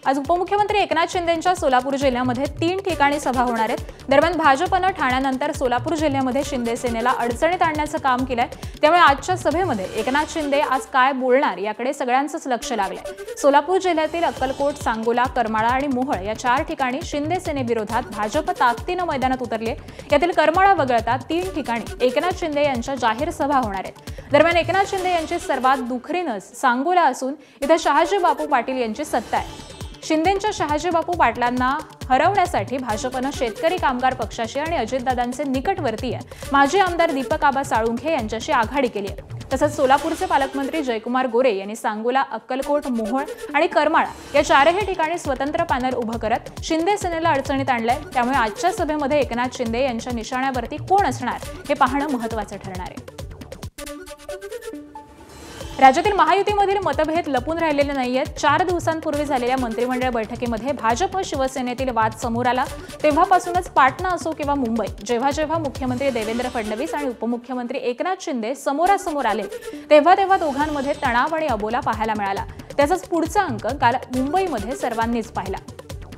आज उपमुख्यमंत्री एकनाथ शिंदेंच्या सोलापूर जिल्ह्यामध्ये 3 ठिकाणी सभा होणार आहेत। दरम्यान भाजपनं ठाण्यानंतर सोलापूर जिल्ह्यामध्ये शिंदे सेनेला अडचणीत आणण्याचं काम केलंय। त्यामुळे आजच्या सभेमध्ये एकनाथ शिंदे आज काय बोलणार याकडे सगळ्यांचंच लक्ष लागलंय। सोलापूर जिल्ह्यातील अक्कलकोट, सांगोला, करमाळा आणि मोहोळ या 4 ठिकाणी शिंदे सेनेविरोधात भाजप ताकदीनं मैदानात उतरले। यातील करमाळा वगळता 3 ठिकाणी एकनाथ शिंदे यांच्या जाहीर सभा होणार आहेत। दरम्यान एकनाथ शिंदे यांची सर्वात दुखरी नस सांगोला असून इथे शहाजी बापू पाटील यांची सत्ता आहे। शिंदेंच्या शहाजी बापू पाटलांना हरवण्यासाठी भाजपनं शेतकरी कामगार पक्षाशी आणि अजितदादांचे निकटवर्तीय माजी आमदार दीपक आबा साळुंखे यांच्याशी आघाडी केली आहे। तसंच सोलापूरचे पालकमंत्री जयकुमार गोरे यांनी सांगोला, अक्कलकोट, मोहोळ आणि करमाळा या 4ही ठिकाणी स्वतंत्र पॅनल उभं करत शिंदे सेनेला अडचणीत आणलंय। त्यामुळे आजच्या सभेमध्ये एकनाथ शिंदे यांच्या निशाण्यावरती कोण असणार हे पाहणं महत्त्वाचं ठरणार आहे। राज्यातील महायुतीमधील मतभेद लपून राहिलेले नाहीयेत। 4 दिवसांपूर्वी झालेल्या मंत्रिमंडळ बैठकीमध्ये भाजप शिवसेनेतील वाद समोर आला। तेव्हापासूनच पाटणा असो किंवा मुंबई, जेव्हा जेव्हा मुख्यमंत्री देवेंद्र फडणवीस आणि उपमुख्यमंत्री एकनाथ शिंदे समोरासमोर आले तेव्हा दोघांमध्ये तणाव आणि अबोला पाहायला मिळाला। त्याचाच पुढचा अंक काल मुंबईमध्ये सर्वांनीच पाहिला।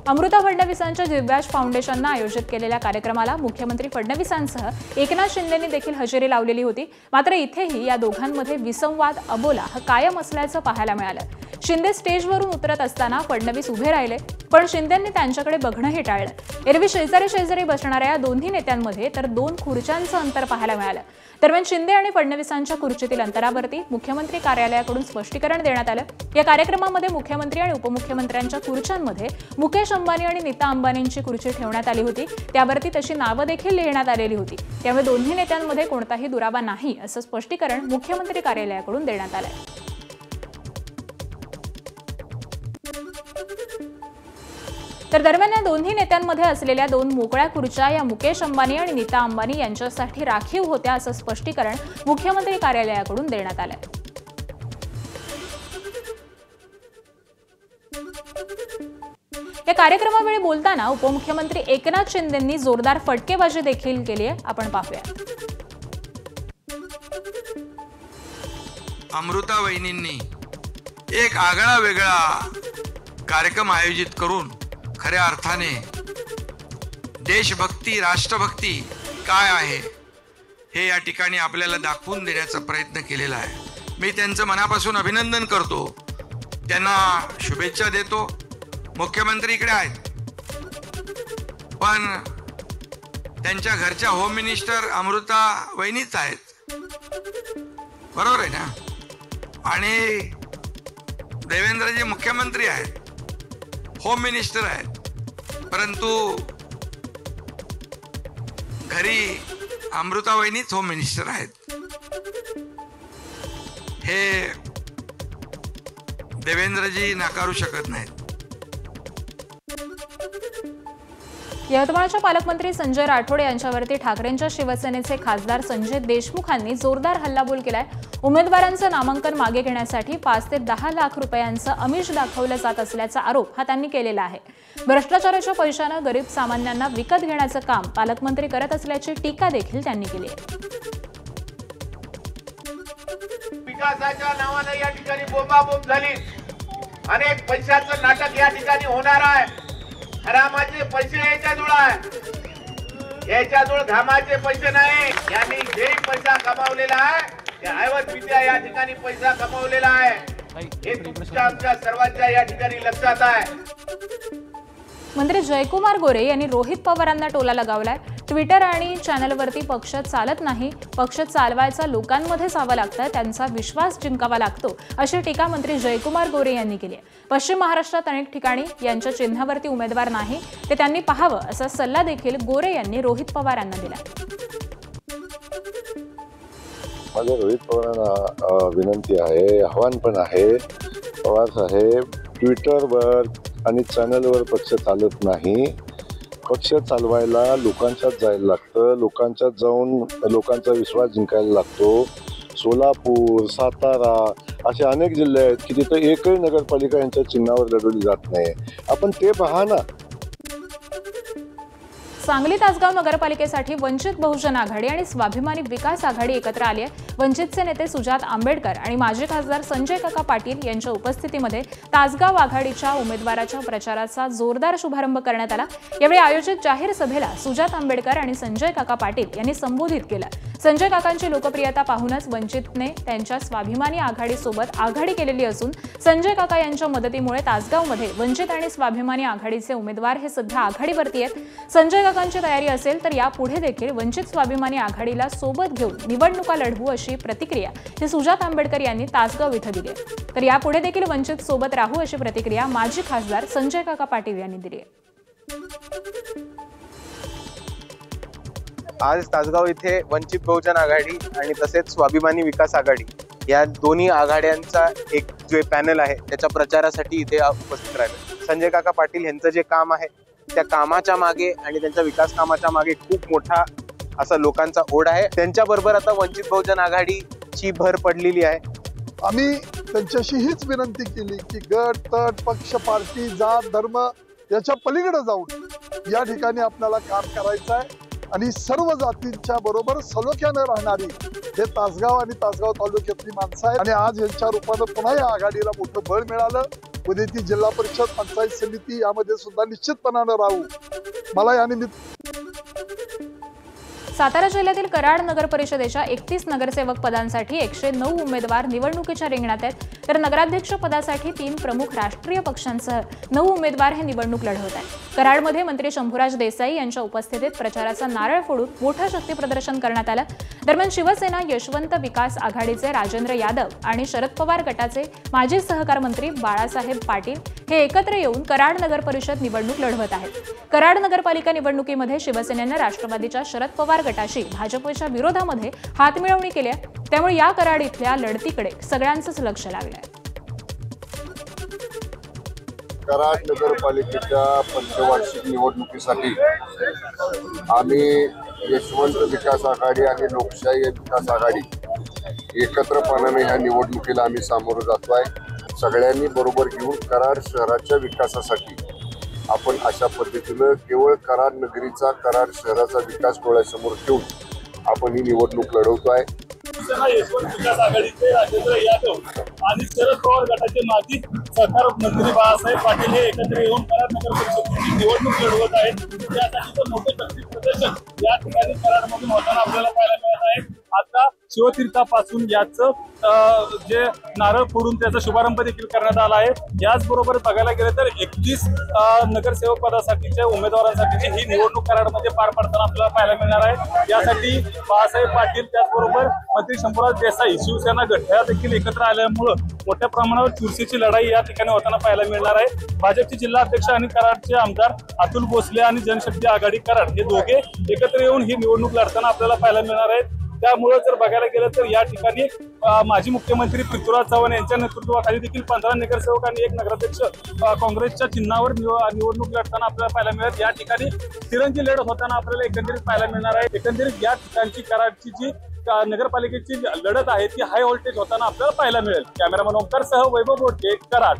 अमृता फडणवीसांच्या दिव्याज फाउंडेशननं आयोजित केलेल्या कार्यक्रमाला मुख्यमंत्री फडणवीसांसह एकनाथ शिंदेंनी देखील हजेरी लावलेली होती। मात्र इथेही या दोघांमध्ये विसंवाद अबोला हा कायम असल्याचं पाहायला मिळालं। शिंदे स्टेजवरून उतरत असताना फडणवीस उभे राहिले, पण शिंदेंनी त्यांच्याकडे बघणंही टाळलं। एरवी शेजारी बसणाऱ्या या दोन्ही नेत्यांमध्ये तर 2 खुर्च्यांचं अंतर पाहायला मिळालं। दरम्यान शिंदे आणि फडणवीसांच्या खुर्चीतील अंतरावरती मुख्यमंत्री कार्यालयाकडून स्पष्टीकरण देण्यात आलं। या कार्यक्रमामध्ये मुख्यमंत्री आणि उपमुख्यमंत्र्यांच्या खुर्च्यांमध्ये मुकेश अंबानी आणि नीता अंबानींची खुर्ची ठेवण्यात आली होती। त्यावरती तशी नावं देखील लिहिण्यात आलेली होती। त्यामुळे दोन्ही नेत्यांमध्ये कोणताही दुरावा नाही असं स्पष्टीकरण मुख्यमंत्री कार्यालयाकडून देण्यात आलंय। तर दरम्यान या दोन्ही नेत्यांमध्ये असलेल्या 2 मोकळ्या खुर्च्या या मुकेश अंबानी आणि नीता अंबानी यांच्यासाठी राखीव होत्या असं स्पष्टीकरण मुख्यमंत्री कार्यालयाकडून देण्यात आलंय। या कार्यक्रमावेळी बोलताना उपमुख्यमंत्री एकनाथ शिंदेंनी जोरदार फटकेबाजी देखील केली आहे। आपण पाहूया। अमृता वहिनींनी एक आगळा वेगळा कार्यक्रम आयोजित करून खऱ्या अर्थाने देशभक्ती, राष्ट्रभक्ती काय आहे हे या ठिकाणी आपल्याला दाखवून देण्याचा प्रयत्न केलेला आहे। मी त्यांचं मनापासून अभिनंदन करतो, त्यांना शुभेच्छा देतो। मुख्यमंत्री इकडे आहेत, पण त्यांच्या घरच्या होम मिनिस्टर अमृता वहिनीच आहेत, बरोबर आहे ना? आणि देवेंद्रजी मुख्यमंत्री आहेत, होम मिनिस्टर आहेत, परंतु घरी अमृता वहिनीच होम मिनिस्टर आहेत। हे देवेंद्रजी नाकारू शकत नाहीत। यवतमाळच्या पालकमंत्री संजय राठोड यांच्यावरती ठाकरेंच्या शिवसेनेचे खासदार संजय देशमुखांनी जोरदार हल्लाबोल केलाय। उमेदवारांचं नामांकन मागे घेण्यासाठी 5 ते 10 लाख रुपयांचं आमिष दाखवलं जात असल्याचा आरोप हा त्यांनी केलेला आहे। भ्रष्टाचाराच्या पैशानं गरीब सामान्यांना विकत घेण्याचं काम पालकमंत्री करत असल्याची टीका देखील त्यांनी केली आहे। विकासाच्या नावाने या ठिकाणी बोंबाबोंब झाली, अनेक पैशाचं नाटक या ठिकाणी होणार आहे। हरामाचे पैसे याच्याजवळ आहे, याच्याजवळ घामाचे पैसे नाही। यांनी जे पैसा कमावलेला आहे त्या ऐवज या ठिकाणी पैसा कमावलेला आहे, हे तुमच्या आमच्या सर्वांच्या या ठिकाणी लक्षात आहे। मंत्री जयकुमार गोरे यांनी रोहित पवारांना टोला लगावलाय। ट्विटर आणि चॅनलवरती पक्ष चालत नाही, पक्ष चालवायचा लोकांमध्ये जावं लागतं, त्यांचा विश्वास जिंकावा लागतो अशी टीका मंत्री जयकुमार गोरे यांनी केली आहे। पश्चिम महाराष्ट्रात अनेक ठिकाणी यांच्या चिन्हावरती उमेदवार नाही, ते त्यांनी पाहावं असा सल्ला देखील गोरे यांनी रोहित पवार यांना दिला। माझं रोहित पवारांना विनंती आहे, आव्हान पण आहे, पवार साहेब ट्विटरवर आणि चॅनलवर पक्ष चालत नाही, पक्ष चालवायला लोकांच्यात जायला लागतं, लोकांच्यात जाऊन लोकांचा विश्वास जिंकायला लागतो। सोलापूर, सातारा असे अनेक जिल्हे आहेत की तिथे एकही नगरपालिका यांच्या चिन्हावर लढवली जात नाही, आपण ते पहा ना। सांगली तासगाव नगरपालिकेसाठी वंचित बहुजन आघाडी आणि स्वाभिमानी विकास आघाडी एकत्र आली आहे। वंचितचे नेते सुजात आंबेडकर आणि माजी खासदार संजय काका पाटील यांच्या उपस्थितीमध्ये तासगाव आघाडीच्या उमेदवाराच्या प्रचाराचा जोरदार शुभारंभ करण्यात आला। यावेळी आयोजित जाहीर सभेला सुजात आंबेडकर आणि संजय काका पाटील यांनी संबोधित केलं। संजय काकांची लोकप्रियता पाहूनच वंचितने त्यांच्या स्वाभिमानी आघाडीसोबत आघाडी केलेली असून संजय काका यांच्या मदतीमुळे तासगावमध्ये वंचित आणि स्वाभिमानी आघाडीचे उमेदवार हे सध्या आघाडीवरती आहेत। संजय काकांची तयारी असेल तर यापुढे देखील वंचित स्वाभिमानी आघाडीला सोबत घेऊन निवडणुका लढवू अशी प्रतिक्रिया ही सुजात आंबेडकर यांनी तासगाव इथं दिली आहे। तर यापुढे देखील वंचित सोबत राहू अशी प्रतिक्रिया माजी खासदार संजय काका पाटील यांनी दिली आहे। आज तासगाव इथे वंचित बहुजन आघाडी आणि तसेच स्वाभिमानी विकास आघाडी या दोन्ही आघाड्यांचा एक जो पॅनल आहे त्याच्या प्रचारासाठी इथे उपस्थित राहिले। संजय काका पाटील यांचं जे काम आहे त्या कामाच्या मागे आणि त्यांच्या विकास कामाच्या मागे खूप मोठा असा लोकांचा ओढ आहे। त्यांच्याबरोबर आता वंचित बहुजन आघाडीची भर पडलेली आहे। आम्ही त्यांच्याशी हीच विनंती केली की गट तट पक्ष पार्टी जात धर्म याच्या पलीकडे जाऊन या ठिकाणी आपल्याला काम करायचं आहे आणि सर्व जातींच्या बरोबर सलोख्याने राहणारी हे तासगाव आणि तासगाव तालुक्यातली माणसं आहेत आणि आज यांच्या रूपानं पुन्हा या आघाडीला मोठं बळ मिळालं। उद्या ती जिल्हा परिषद पंचायत समिती यामध्ये सुद्धा निश्चितपणाने राहू। मला या निमित्त सातारा जिल्ह्यातील कराड नगर परिषदेच्या 31 नगरसेवक पदांसाठी 109 उमेदवार निवडणुकीच्या रिंगणात आहेत, तर नगराध्यक्ष पदासाठी 3 प्रमुख राष्ट्रीय पक्षांसह 9 उमेदवार हे निवडणूक लढवत आहेत। कराडमध्ये मंत्री शंभूराज देसाई यांच्या उपस्थितीत प्रचाराचा नारळ फोडून मोठं शक्ती प्रदर्शन करण्यात आलं। दरम्यान शिवसेना यशवंत विकास आघाडीचे राजेंद्र यादव आणि शरद पवार गटाचे माजी सहकार मंत्री बाळासाहेब पाटील हे एकत्र येऊन कराड नगर परिषद निवडणूक लढवत आहेत। कराड नगरपालिका निवडणुकीमध्ये शिवसेनेने राष्ट्रवादीच्या शरद पवार गटाशी भाजपच्या विरोधामध्ये हातमिळवणी केली आहे, त्यामुळे या कराड इथल्या लढतीकडे सगळ्यांचंच लक्ष लागलं आहे। कराड नगरपालिकेच्या पंचवार्षिक निवडणुकीसाठी आम्ही यशवंत विकास आघाडी आणि लोकशाही विकास आघाडी एकत्रपणाने ह्या निवडणुकीला आम्ही सामोरं जातोय। सगळ्यांनी बरोबर घेऊन कराड शहराच्या विकासासाठी आपण अशा पद्धतीनं केवळ कराड नगरीचा कराड शहराचा विकास डोळ्यासमोर ठेवून आपण ही निवडणूक लढवतोय। यशवंत विकास आघाडीचे राजेंद्र यादव आणि शरद पवार गटाचे माजी सहकार मंत्री बाळासाहेब पाटील हे एकत्र येऊन कराड नगर परिषदेची निवडणूक लढवत आहेत। त्यासाठी मोठे शक्ती प्रदर्शन या ठिकाणी कराडमधून होताना आपल्याला पाहायला मिळत आहे। आता शिवतीर्थापासून याचं जे नारळ फोडून त्याचा शुभारंभ देखील करण्यात आला आहे। याचबरोबर बघायला गेलं तर 31 नगरसेवक पदासाठीच्या उमेदवारांसाठीची ही निवडणूक कराडमध्ये पार पडताना आपल्याला पाहायला मिळणार आहे। यासाठी बाळासाहेब पाटील त्याचबरोबर मंत्री शंभूराज देसाई शिवसेना गट या देखील एकत्र आल्यामुळे मोठ्या प्रमाणावर चुरशीची लढाई या ठिकाणी होताना पाहायला मिळणार आहे। भाजपचे जिल्हा अध्यक्ष आणि कराडचे आमदार अतुल भोसले आणि जनशक्ती आघाडी कराड हे दोघे एकत्र येऊन ही निवडणूक लढताना आपल्याला पाहायला मिळणार आहे। त्यामुळे जर बघायला गेलं तर या ठिकाणी माजी मुख्यमंत्री पृथ्वीराज चव्हाण यांच्या नेतृत्वाखाली देखील 15 नगरसेवक आणि 1 नगराध्यक्ष काँग्रेसच्या चिन्हावर निवडणूक लढताना आपल्याला पाहायला मिळत। या ठिकाणी तिरंगी लढत होताना आपल्याला एकंदरीत पाहायला मिळणार आहे। एकंदरीत या ठिकाणची कराडची जी नगरपालिकेची लढत आहे ती हाय व्होल्टेज होताना आपल्याला पाहायला मिळेल। कॅमेरामन ओमकारसह वैभव बोडके, कराड।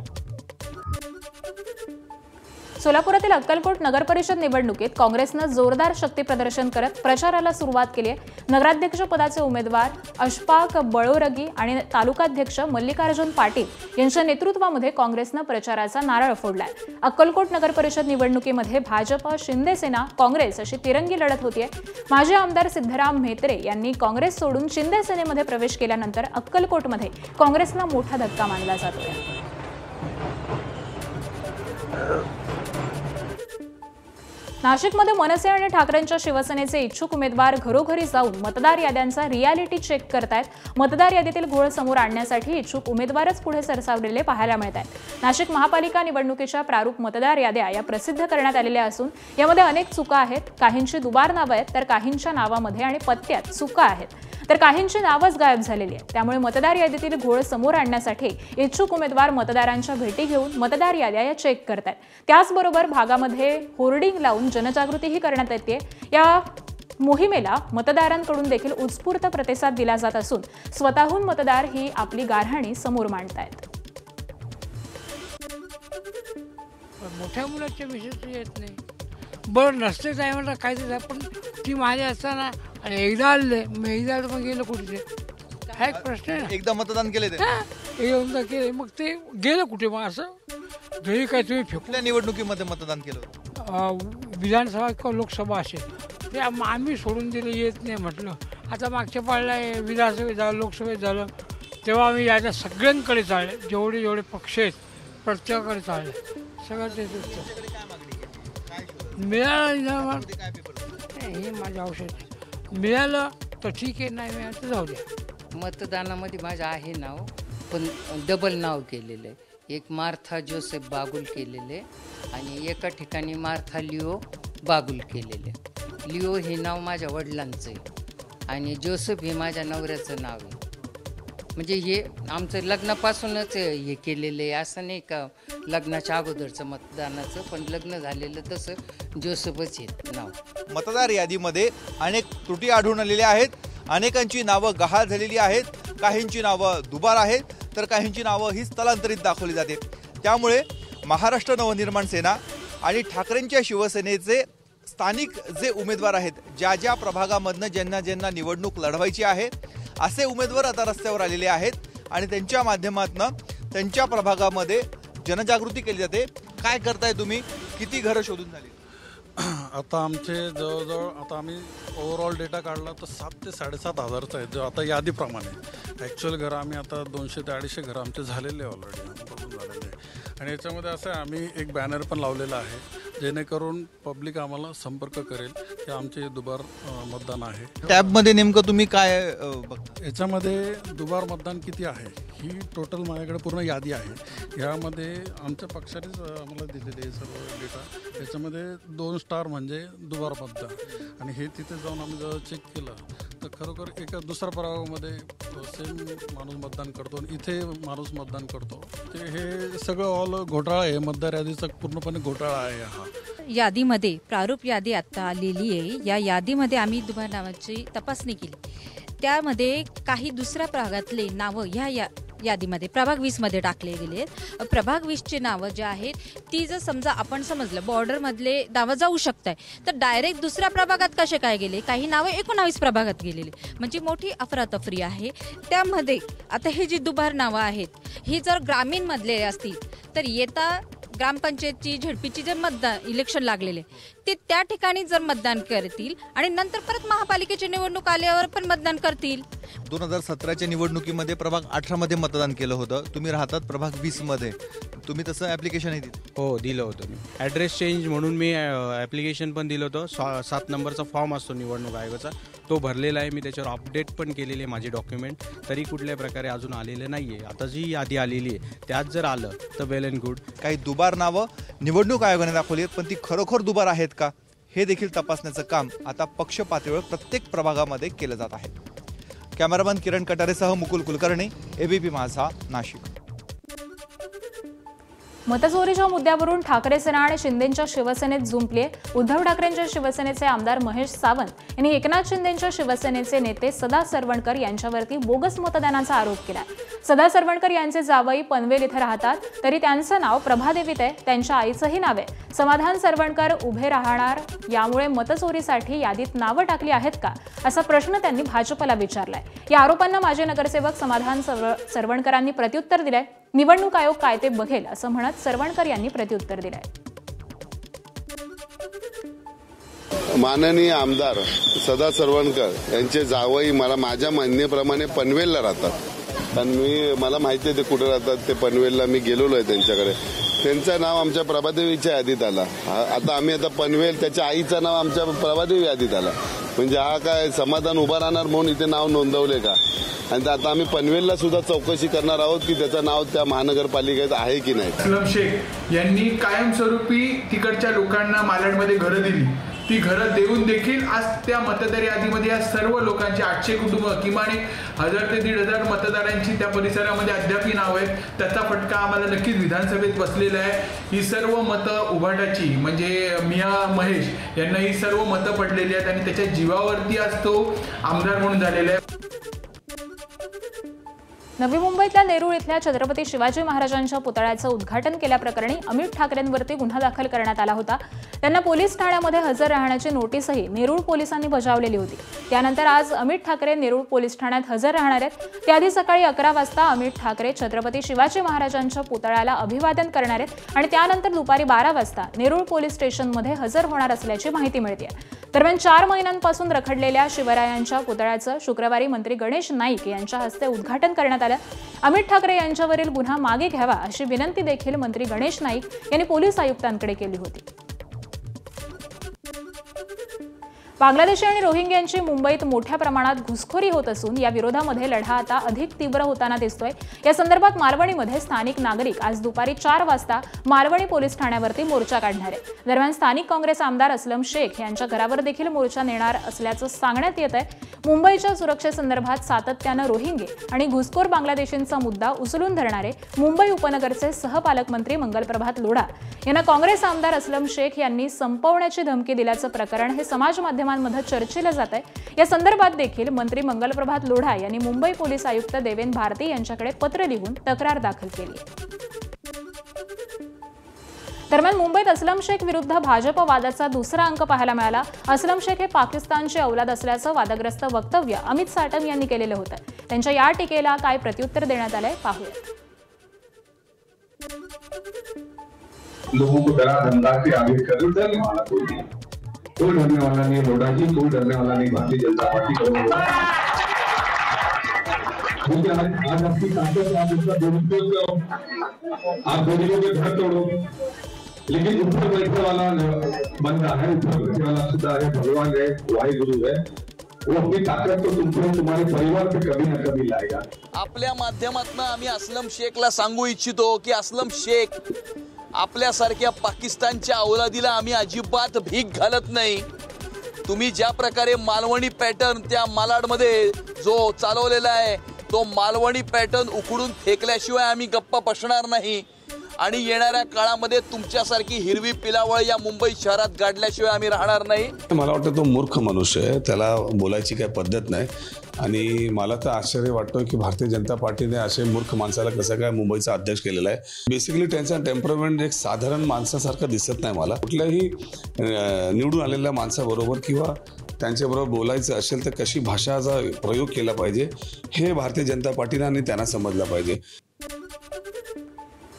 सोलापुरातील अक्कलकोट नगरपरिषद निवडणुकीत काँग्रेसनं जोरदार शक्ती प्रदर्शन करत प्रचाराला सुरुवात केली आहे। नगराध्यक्ष पदाचे उमेदवार अशफाक बळोरगी आणि तालुकाध्यक्ष मल्लिकार्जुन पाटील यांच्या नेतृत्वामध्ये काँग्रेसनं प्रचाराचा नारळ फोडलाय। अक्कलकोट नगरपरिषद निवडणुकीमध्ये भाजप, शिंदे सेना, काँग्रेस अशी तिरंगी लढत होतीये। माजी आमदार सिद्धराम म्हेत्रे यांनी काँग्रेस सोडून शिंदे सेनेमध्ये प्रवेश केल्यानंतर अक्कलकोटमध्ये काँग्रेसला मोठा धक्का मानला जातोय। नाशिकमध्ये मनसे आणि ठाकरेंच्या शिवसेनेचे इच्छुक उमेदवार घरोघरी जाऊन मतदार याद्यांचा रियालिटी चेक करतायत। मतदार यादीतील घोळ समोर आणण्यासाठी इच्छुक उमेदवारच पुढे सरसावलेले पाहायला मिळत आहेत। नाशिक महापालिका निवडणुकीच्या प्रारूप मतदार याद्या या प्रसिद्ध करण्यात आलेल्या असून यामध्ये अनेक चुका आहेत। काहींची दुबार नावं आहेत तर काहींच्या नावामध्ये आणि पत्त्यात चुका आहेत, तर काहींची नावच गायब झालेली आहेत। त्यामुळे मतदार यादीतील घोळ समोर आणण्यासाठी इच्छुक उमेदवार मतदारांच्या भेटी घेऊन मतदार याद्या या चेक करतात। त्याचबरोबर भागामध्ये होर्डिंग लावून जनजागृतीही करण्यात येते। या मोहिमेला मतदारांकडून देखील उत्स्फूर्त प्रतिसाद दिला जात असून स्वतःहून मतदार ही आपली गाऱ्हाणी समोर मांडतायत। मोठ्या मुलाच्या विषयच येत नाही, बरं नसते काय म्हणलं काय ते पण ती माझ्या असताना आणि एकदा आले मग एकदा मग गेलं कुठे हा एक प्रश्न आहे. एकदा मतदान केले ते एकदा केले मग ते गेलं कुठे मग असं जरी काय तुम्ही कुठल्या निवडणुकीमध्ये मतदान केलं विधानसभा किंवा लोकसभा असेल ते आम्ही सोडून दिलं येत नाही म्हटलं. आता मागच्या पाळला विधानसभेत झालं लोकसभेत झालं तेव्हा आम्ही याच्या सगळ्यांकडे चालले जेवढे जेवढे पक्ष आहेत प्रत्येकाकडे चालले सगळं तेच मिळालं हे माझं औषध मिळालं तर ठीक आहे नाही मिळालं तर जाऊ द्या. मतदानामध्ये माझं आहे नाव पण डबल नाव केलेलं आहे. एक मार्था जोसेफ बागुल केलेले आणि एका ठिकाणी मार्था लिओ बागुल केलेले. लिओ हे नाव माझ्या वडिलांचं आहे आणि जोसेफ हे माझ्या नवऱ्याचं नाव आहे. म्हणजे हे आमचं लग्नापासूनच हे केलेलं आहे असं नाही का लग्नाच्या अगोदरचं मतदानाचं पण लग्न झालेलं तसं जोसेफच आहे नाव. मतदार यादीमध्ये अनेक त्रुटी आढळून आलेल्या आहेत. अनेकांची नावं गहाळ झालेली आहेत. काहींची नावं दुबार आहेत तर काहींची नावं ही स्थलांतरित दाखवली जाते. त्यामुळे महाराष्ट्र नवनिर्माण सेना आणि ठाकरेंच्या शिवसेनेचे स्थानिक जे उमेदवार आहेत ज्या ज्या प्रभागामधनं ज्यांना निवडणूक लढवायची आहे असे उमेदवार आता रस्त्यावर आलेले आहेत आणि त्यांच्या माध्यमातून त्यांच्या प्रभागामध्ये जनजागृती केली जाते. काय करताय तुम्ही? किती घरं शोधून झाली? आता आमचे जवळजवळ आता आम्ही ओव्हरऑल डेटा काढला तर 7,000 ते 7,500 आहेत. जो आता यादीप्रमाणे ॲक्च्युअल घरं आम्ही आता 200 ते 250 घरं आमचे झालेले ऑलरेडी बघून झालेले आहे. आणि याच्यामध्ये असं आम्ही एक बॅनर पण लावलेला आहे जेणेकरून पब्लिक आम्हाला संपर्क करेल की आमचे दुबार मतदान आहे. टॅबमध्ये नेमकं तुम्ही काय याच्यामध्ये दुबार मतदान किती आहे ही टोटल माझ्याकडे पूर्ण यादी आहे. यामध्ये आमच्या पक्षानेच आम्हाला दिलेले आहे सर्व डेटा. याच्यामध्ये 2 स्टार म्हणजे दुबार मतदान आणि हे तिथे जाऊन आम्ही जर चेक केलं तर खरोखर एका दुसऱ्या प्रभागामध्ये सेम माणूस मतदान करतो आणि इथे माणूस मतदान करतो. ते हे सगळं ऑल घोटाळा आहे. मतदार यादीचा पूर्णपणे घोटाळा आहे हा. यादीमध्ये प्रारूप यादी आत्ता आलेली आहे. या यादीमध्ये आम्ही दुबार नावाची तपासणी केली. त्यामध्ये काही दुसऱ्या प्रभागातले नावं ह्या यादीमध्ये प्रभाग 20 मध्ये टाकले गेले आहेत. प्रभाग 20चे नावं जे आहेत ती जर समजा आपण समजलं बॉर्डरमधले नावं जाऊ शकताय तर डायरेक्ट दुसऱ्या प्रभागात कसे काय गेले. काही नावं 19 प्रभागात गेलेले म्हणजे मोठी अफरातफरी आहे. त्यामध्ये आता हे जी दुबार नावं आहेत ही जर ग्रामीणमधले असतील तर येता ग्रामपंचायतची झडपीची जे मतदान इलेक्शन लागलेले ते त्या ठिकाणी जर मतदान करतील आणि नंतर परत महापालिकेची निवडणूक आल्यावर पण मतदान करतील. 2017च्या निवडणुकीमध्ये प्रभाग 18 मध्ये मतदान केलं होतं. तुम्ही राहतात प्रभाग 20 मध्ये. तुम्ही तसं ॲप्लिकेशन दिलं? हो दिलं होतं मी. ॲड्रेस चेंज म्हणून मी ॲप्लिकेशन पण दिलं होतं. 7 नंबरचा फॉर्म असतो निवडणूक आयोगाचा तो भरलेला आहे मी. त्याच्यावर अपडेट पण केलेले आहे माझे डॉक्युमेंट. तरी कुठल्या प्रकारे अजून आलेले नाही आहे. आता जी यादी आलेली आहे त्यात जर आलं तर वेल अँड गुड. काही दुबार नावं निवडणूक आयोगाने दाखवली आहेत पण ती खरोखर दुबार आहेत का हे देखील तपासण्याचं काम आता पक्ष पातळीवर प्रत्येक प्रभागामध्ये केलं जात आहे. कॅमेरामन किरण कटारेसह मुकुल कुलकर्णी, एबीपी माझा, नाशिक. मतचोरीच्या मुद्द्यावरून ठाकरे सेना आणि शिंदेंच्या शिवसेनेत जुंपले. उद्धव ठाकरेंच्या शिवसेनेचे आमदार महेश सावंत यांनी एकनाथ शिंदेंच्या शिवसेनेचे नेते सदा सरवणकर यांच्यावरती बोगस मतदानाचा आरोप केला. सदा सरवणकर यांचे जावई पनवेल इथे राहतात तरी त्यांचं नाव प्रभादेवीत आहे. त्यांच्या आईचंही नाव आहे. समाधान सरवणकर उभे राहणार यामुळे मतचोरीसाठी यादीत नावं टाकली आहेत का असा प्रश्न त्यांनी भाजपला विचारलाय. या आरोपांना माजी नगरसेवक समाधान सरवणकरांनी प्रत्युत्तर दिलंय. निवडणूक आयोग काय ते बघेल असं म्हणत सरवणकर यांनी प्रत्युत्तर दिलंय. माननीय आमदार सदा सरवणकर यांचे जावई मला माझ्या म्हणण्याप्रमाणे पनवेलला राहतात आणि मला माहिती आहे ते कुठे राहतात. ते पनवेलला मी गेलेलो आहे त्यांच्याकडे. त्यांचं नाव आमच्या प्रभादेवीच्या यादीत आला. आता आम्ही पनवेल त्याच्या आईचं नाव आमच्या प्रभादेवी यादीत आला. म्हणजे हा काय समाधान उभा राहणार म्हणून इथे नाव नोंदवले का? आणि आता आम्ही पनवेलला सुद्धा चौकशी करणार आहोत की त्याचं नाव त्या महानगरपालिकेत आहे की नाही. असलम शेख यांनी कायमस्वरूपी तिकडच्या लोकांना मालाडमध्ये घरं दिली. ती घरं देऊन देखील आज त्या मतदार यादीमध्ये या सर्व लोकांची 800 कुटुंब किमान 1000 ते 1500 मतदारांची त्या परिसरामध्ये अद्यापही नाव आहेत. त्याचा फटका आम्हाला नक्कीच विधानसभेत बसलेला आहे. ही सर्व मतं उभाटाची म्हणजे मिया महेश यांना ही सर्व मतं पडलेली आहेत आणि त्याच्या जीवावरती आज तो आमदार म्हणून झालेला आहे. नवी मुंबईतल्या नेरूळ इथल्या छत्रपती शिवाजी महाराजांच्या पुतळ्याचं उद्घाटन केल्याप्रकरणी अमित ठाकरेंवरती गुन्हा दाखल करण्यात आला होता। त्यांना पोलीस ठाण्यामध्ये हजर राहण्याची नोटीसही नेरूळ पोलिसांनी बजावलेली होती। त्यानंतर आज अमित ठाकरे नेरूळ पोलीस ठाण्यात हजर राहणार आहेत। त्याआधी सकाळी 11 वाजता अमित ठाकरे छत्रपती शिवाजी महाराजांच्या पुतळ्याला अभिवादन करणार आहेत आणि त्यानंतर दुपारी 12 वाजता नेरूळ पोलीस स्टेशनमध्ये हजर होणार असल्याची माहिती मिळते। दरम्यान 4 महिन्यांपासून रखडलेल्या शिवरायांच्या पुतळ्याचं शुक्रवारी मंत्री गणेश नाईक यांच्या हस्ते उद्घाटन करण्यात आलं। अमित ठाकरे यांच्यावरील गुन्हा मागे घ्यावा अशी विनंती देखील मंत्री गणेश नाईक यांनी पोलीस आयुक्तांकडे केली होती। बांगलादेशी आणि रोहिंग्यांची मुंबईत मोठ्या प्रमाणात घुसखोरी होत असून या विरोधामध्ये लढा आता अधिक तीव्र होताना दिसतोय। या संदर्भात मालवणीमध्ये स्थानिक नागरिक आज दुपारी 4 वाजता मालवणी पोलीस ठाण्यावरती मोर्चा काढणार आहेत। दरम्यान स्थानिक काँग्रेस आमदार असलम शेख यांच्या घरावर देखील मोर्चा नेणार असल्याचं सांगण्यात येत आहे। मुंबईच्या सुरक्षेसंदर्भात सातत्यानं रोहिंगे आणि घुसखोर बांगलादेशींचा मुद्दा उचलून धरणारे मुंबई उपनगरचे सहपालकमंत्री मंगलप्रभात लोढा यांना काँग्रेस आमदार असलम शेख यांनी संपवण्याची धमकी दिल्याचं प्रकरण हे समाज माध्यमांमध्ये चर्चेलं जात आहे। या संदर्भात देखील मंत्री मंगलप्रभात लोढा यांनी मुंबई पोलीस आयुक्त देवेन भारती यांच्याकडे पत्र लिहून तक्रार दाखल केली। दरम्यान मुंबईत असलम शेख विरुद्ध भाजप वादाचा दुसरा अंक पाहायला मिळाला। असलम शेख हे पाकिस्तानचे औलाद असल्याचं वादग्रस्त वक्तव्य अमित साटम यांनी केलेलं होतं। त्यांच्या या टीकेला काय प्रत्युत्तर देण्यात आलंय पाहूया। लोगों को डरा धमका के आगे कर डरने वाला कोई डरने वाला नहीं लोढ़ा जी, कोई डरने वाला नहीं भारतीय जनता पार्टी को। आज आपकी ताकत आप उसका दुरुपयोग करो, आप गरीबों के घर तोड़ो, लेकिन ऊपर बैठने वाला बंदा है, ऊपर बैठने वाला खुदा है, भगवान है, वाहिगुरु है, वो अपनी ताकत तो तुमको तुम्हारे परिवार पे कभी ना कभी लाएगा। आपल्या माध्यमातून आम्ही असलम शेखला सांगू इच्छितो की असलम शेख आपल्यासारख्या पाकिस्तानच्या औलादीला आम्ही अजिबात भीक घालत नाही। तुम्ही ज्या प्रकारे मालवणी पॅटर्न त्या मालाडमध्ये जो चालवलेला आहे तो मालवणी पॅटर्न उकडून फेकल्याशिवाय आम्ही गप्पा बसणार नाही आणि येणाऱ्या काळामध्ये तुमच्यासारखी हिरवी पिलावळ या मुंबई शहरात गाडल्याशिवाय आम्ही राहणार नाही। मला वाटतं तो मूर्ख मनुष्य आहे, त्याला बोलायची काही पद्धत नाही आणि मला तर आश्चर्य वाटतं की भारतीय जनता पार्टीने असे मूर्ख माणसाला कसं काय मुंबईचा अध्यक्ष केलेला आहे। बेसिकली त्यांचा टेम्परमेंट एक साधारण माणसासारखं दिसत नाही मला। कुठल्याही निवडून आलेल्या माणसाबरोबर किंवा त्यांच्याबरोबर बोलायचं असेल तर कशी भाषाचा प्रयोग केला पाहिजे हे भारतीय जनता पार्टीने आणि त्यांना समजलं पाहिजे।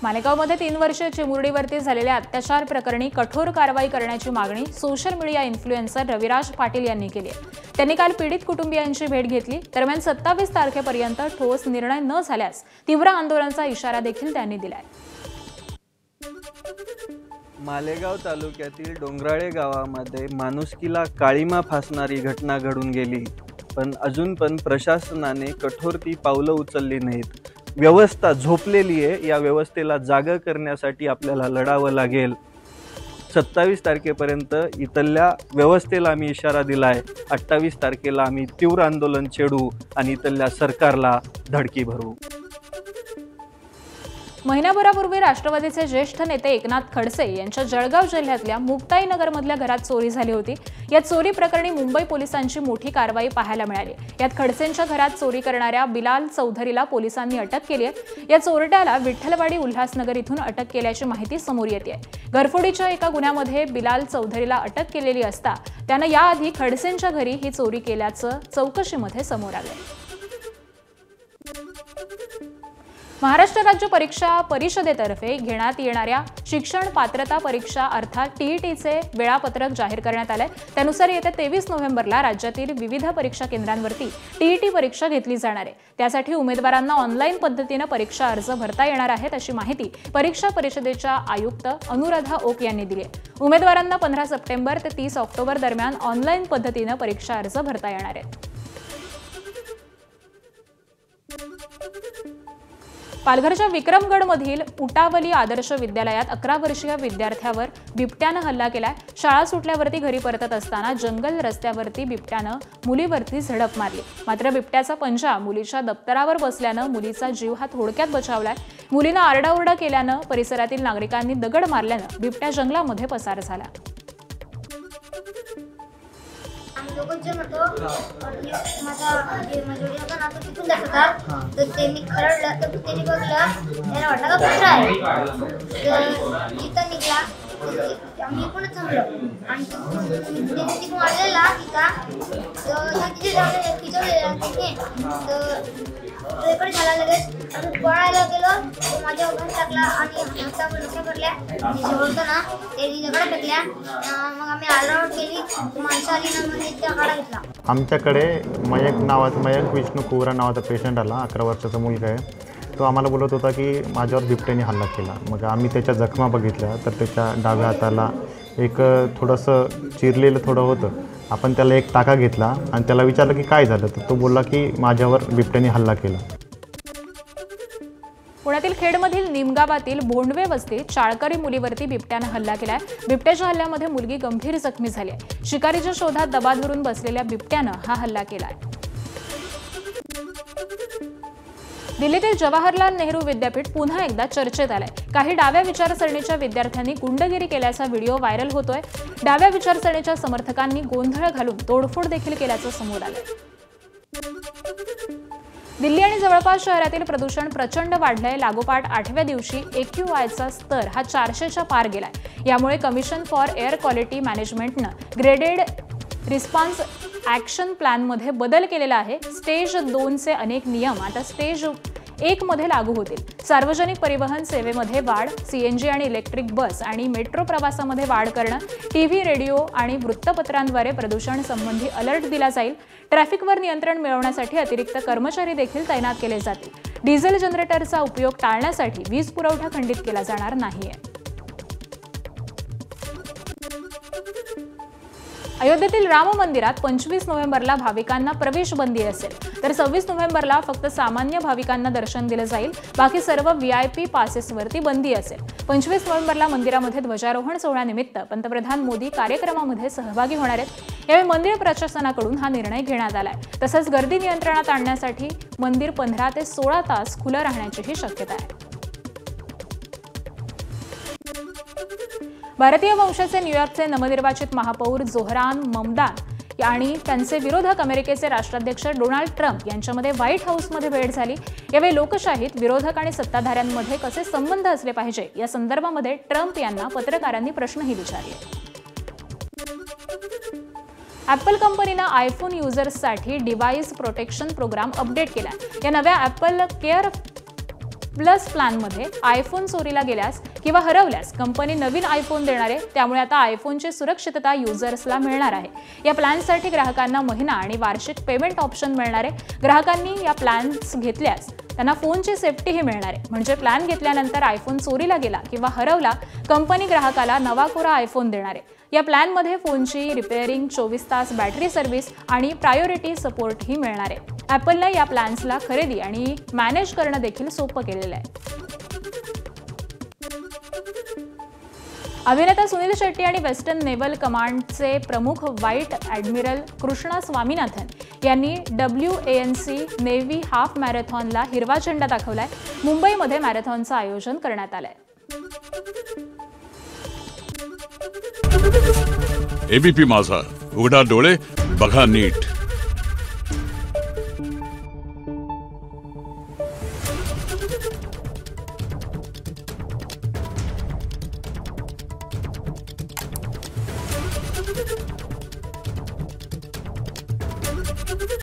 मालेगावमध्ये 3 वर्षीय चिमुरडीवरती झालेल्या अत्याचार प्रकरणी कठोर कारवाई करण्याची मागणी social media influencer Raviraj Patil यांनी केली आहे। त्यांनी काल पीडित कुटुंबियांची भेट घेतली। दरम्यान 27 तारखेपर्यंत ठोस निर्णय न झाल्यास तीव्र आंदोलनाचा इशारा देखील त्यांनी दिलाय। मालेगाव तालुक्यातील डोंगराळे गावामध्ये माणुसकीला काळीमा फासणारी घटना घडून गेली, पण अजून पण प्रशासनाने कठोर ती पावलं उचलली नाहीत। व्यवस्था झोपलेली आहे, या व्यवस्थेला जागा करण्यासाठी आपल्याला लढावं लागेल। 27 तारखेपर्यंत इथल्या व्यवस्थेला आम्ही इशारा दिला आहे। 28 तारखेला आम्ही तीव्र आंदोलन छेडू आणि इथल्या सरकारला धडकी भरू। महिनाभरापूर्वी राष्ट्रवादीचे ज्येष्ठ नेते एकनाथ खडसे यांच्या जळगाव जिल्ह्यातल्या मुक्ताईनगरमधल्या घरात चोरी झाली होती। या चोरी प्रकरणी मुंबई पोलिसांची मोठी कारवाई पाहायला मिळाली। यात खडसेंच्या घरात चोरी करणाऱ्या बिलाल चौधरीला पोलिसांनी अटक केली आहे। या चोरट्याला विठ्ठलवाडी उल्हासनगर इथून अटक केल्याची माहिती समोर येते आहे। घरफोडीच्या एका गुन्ह्यामध्ये बिलाल चौधरीला अटक केलेली असता त्यानं याआधी खडसेंच्या घरी ही चोरी केल्याचं चौकशीमध्ये समोर आलंय। महाराष्ट्र राज्य परीक्षा परिषदेतर्फे घेण्यात येणाऱ्या शिक्षण पात्रता परीक्षा अर्थात टीईटीचे वेळापत्रक जाहीर करण्यात आले। त्यानुसार येत्या 23 नोव्हेंबरला राज्यातील विविध परीक्षा केंद्रांवरती टीईटी परीक्षा घेतली जाणार आहे। त्यासाठी उमेदवारांना ऑनलाईन पद्धतीने परीक्षा अर्ज भरता येणार आहेत अशी माहिती परीक्षा परिषदेच्या आयुक्त अनुराधा ओक यांनी दिली आहे। उमेदवारांना 15 सप्टेंबर ते 30 ऑक्टोबर दरम्यान ऑनलाईन पद्धतीने परीक्षा अर्ज भरता येणार आहेत। पालघरच्या विक्रमगडमधील उटावली आदर्श विद्यालयात 11 वर्षीय विद्यार्थ्यावर बिबट्यानं हल्ला केलाय। शाळा सुटल्यावरती घरी परतत असताना जंगल रस्त्यावरती बिबट्यानं मुलीवरती झडप मारली, मात्र बिबट्याचा पंजा मुलीच्या दप्तरावर बसल्यानं मुलीचा जीव हा थोडक्यात बचावलाय। मुलीनं आरडाओरडा केल्यानं परिसरातील नागरिकांनी दगड मारल्यानं बिबट्या जंगलामध्ये पसार झाला। आम्ही लोक फंक्शन होतं आणि माझा जे जोडी होता ना तो तिथून जात होता, तर त्यांनी खरडलं तर त्यांनी बघलं, त्याला वाटलं का कुत्रा आहे, तर जिथं निघला आम्ही इकडूनच थांबलो आणि तिथून आलेला तिथं, तर तिथे जाऊन खिचवलेला तिथे, तर इकडे झाला लगेच आम्ही पळायला गेलो, तो माझ्या उघड टाकला आणि हातावर डोक्या भरल्या, होतं ना त्यांनी दगडा टाकल्या, मग आम्ही आरडाओरड केली, माणसं आली ना म्हणजे त्या गाडा घेतला. आमच्याकडे मयंक विष्णू कुवरा नावाचा पेशंट आला, 11 वर्षाचा मुलगा आहे. तो आम्हाला बोलत होता की माझ्यावर बिबट्याने हल्ला केला. मग आम्ही त्याच्या जखमा बघितल्या तर त्याच्या डाव्या हाताला एक थोडंसं चिरलेलं थोडं होतं. आपण त्याला एक टाका घेतला आणि त्याला विचारलं की काय झालं, तर तो बोलला की माझ्यावर बिबट्याने हल्ला केला. पुण्यातील खेडमधील निमगावातील भोंडवे वस्तीत शाळकरी मुलीवरती बिबट्यानं हल्ला केलाय. बिबट्याच्या हल्ल्यामध्ये मुलगी गंभीर जखमी झाली आहे. शिकारीच्या शोधात दबा धरून बसलेल्या बिबट्यानं हा हल्ला केलाय. दिल्लीतील जवाहरलाल नेहरू विद्यापीठ पुन्हा एकदा चर्चेत आलंय. काही डाव्या विचारसरणीच्या विद्यार्थ्यांनी गुंडगिरी केल्याचा व्हिडिओ व्हायरल होतोय. डाव्या विचारसरणीच्या समर्थकांनी गोंधळ घालून तोडफोड देखील केल्याचं समोर आलंय. दिल्ली आणि जवळपास शहरातील प्रदूषण प्रचंड वाढलंय. लागोपाठ 8व्या दिवशी AQIचा स्तर हा 400च्या पार गेलाय. यामुळे कमिशन फॉर एअर क्वालिटी मॅनेजमेंटनं ग्रेडेड रिस्पॉन्स ॲक्शन प्लॅनमध्ये बदल केलेला आहे. स्टेज 2चे अनेक नियम आता स्टेज 1 मध्ये लागू होतील. सार्वजनिक परिवहन सेवेमध्ये वाढ, CNG आणि इलेक्ट्रिक बस आणि मेट्रो प्रवासामध्ये वाढ करणं, TV, रेडिओ आणि वृत्तपत्रांद्वारे प्रदूषण संबंधी अलर्ट दिला जाईल. ट्रॅफिकवर नियंत्रण मिळवण्यासाठी अतिरिक्त कर्मचारी देखील तैनात केले जातील. डिझेल जनरेटरचा उपयोग टाळण्यासाठी वीज पुरवठा खंडित केला जाणार नाहीये. अयोध्येतील राम मंदिरात 25 नोव्हेंबरला भाविकांना प्रवेश बंदी असेल, तर 26 नोव्हेंबरला फक्त सामान्य भाविकांना दर्शन दिलं जाईल. बाकी सर्व VIP पासेसवरती बंदी असेल. 25 नोव्हेंबरला मंदिरामध्ये ध्वजारोहण सोहळ्यानिमित्त पंतप्रधान मोदी कार्यक्रमामध्ये सहभागी होणार आहेत. यावेळी मंदिर प्रशासनाकडून हा निर्णय घेण्यात आलाय. तसंच गर्दी नियंत्रणात आणण्यासाठी मंदिर 15 ते 16 तास खुलं राहण्याचीही शक्यता आहे. भारतीय वंशाचे न्यूयॉर्कचे नवनिर्वाचित महापौर जोहरान ममदान आणि त्यांचे विरोधक अमेरिकेचे राष्ट्राध्यक्ष डोनाल्ड ट्रम्प यांच्यामध्ये व्हाईट हाऊसमध्ये भेट झाली. यावेळी लोकशाहीत विरोधक आणि सत्ताधाऱ्यांमध्ये कसे संबंध असले पाहिजे या संदर्भामध्ये ट्रम्प यांना पत्रकारांनी प्रश्नही विचारले. ॲपल कंपनीनं आयफोन युजर्ससाठी डिव्हाइस प्रोटेक्शन प्रोग्राम अपडेट केला. या नव्या ॲपल केअर प्लस प्लॅनमध्ये आयफोन चोरीला गेल्यास किंवा हरवल्यास कंपनी नवीन आयफोन देणार आहे. त्यामुळे आता आयफोनची सुरक्षितता युजर्सला मिळणार आहे. या प्लॅनसाठी ग्राहकांना महिना आणि वार्षिक पेमेंट ऑप्शन मिळणार आहे. ग्राहकांनी या प्लॅन्स घेतल्यास त्यांना फोनची सेफ्टीही मिळणार आहे. म्हणजे प्लॅन घेतल्यानंतर आयफोन चोरीला गेला किंवा हरवला, कंपनी ग्राहकाला नवा कोरा आयफोन देणार आहे. या प्लॅनमध्ये फोनची रिपेअरिंग, 24 तास बॅटरी सर्व्हिस आणि प्रायोरिटी सपोर्टही मिळणार आहे. ॲपलनं या प्लॅन्सला खरेदी आणि मॅनेज करणं देखील सोपं केलेलं आहे. अभिनेता सुनील शेट्टी आणि वेस्टर्न नेव्हल कमांडचे प्रमुख व्हाईट ॲडमिरल कृष्णा स्वामीनाथन यांनी WANC नेव्ही हाफ मॅरेथॉनला हिरवा झेंडा दाखवलाय. मुंबईमध्ये मॅरेथॉनचं आयोजन करण्यात आलंय. ABP माझा, उघडा डोळे बघा नीट.